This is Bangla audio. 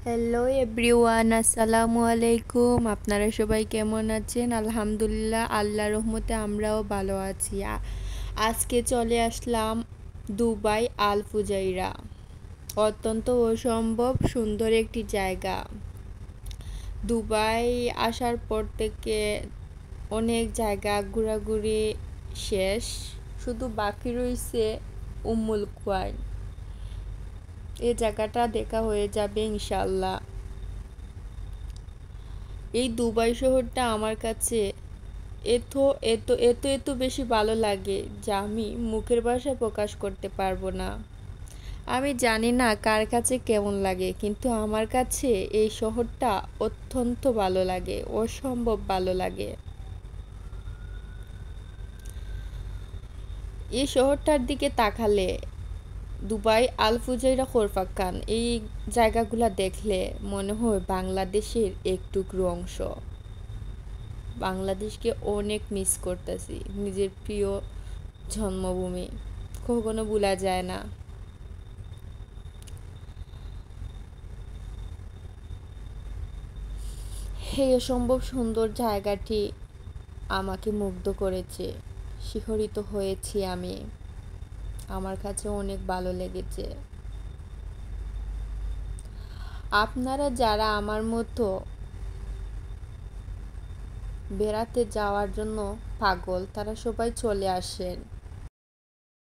হ্যালো এভরিওয়ান, আসসালামু আলাইকুম। আপনারা সবাই কেমন আছেন? আলহামদুলিল্লাহ, আল্লাহর রহমতে আমরাও ভালো আছি। আজকে চলে আসলাম দুবাই আল ফুজাইরা। অত্যন্ত অসম্ভব সুন্দর একটি জায়গা। দুবাই আসার পর থেকে অনেক জায়গা ঘোরাঘুরি শেষ, শুধু বাকি রয়েছে উম্মুল কুয়াইন। এই জায়গাটা দেখা হয়ে যাবে ইনশাল্লাহ। এই দুবাই শহরটা আমার কাছে এত এত এত এত বেশি ভালো লাগে যা আমি মুখের ভাষায় প্রকাশ করতে পারবো না। আমি জানি না কার কাছে কেমন লাগে, কিন্তু আমার কাছে এই শহরটা অত্যন্ত ভালো লাগে, অসম্ভব ভালো লাগে। এই শহরটার দিকে তাকালে, দুবাই আল ফুজাইরা খোরফাক্কান, এই জায়গাগুলা দেখলে মনে হয় বাংলাদেশের একটুকরো অংশ। বাংলাদেশকে অনেক মিস করতেছি, নিজের প্রিয় জন্মভূমি কখনো ভোলা যায় না। এই অসম্ভব সুন্দর জায়গাটি আমাকে মুগ্ধ করেছে, শিহরিত হয়েছি আমি। আমার কাছে অনেক ভালো লেগেছে। আপনারা যারা আমার মতো বেড়াতে যাওয়ার জন্য পাগল, তারা সবাই চলে আসেন।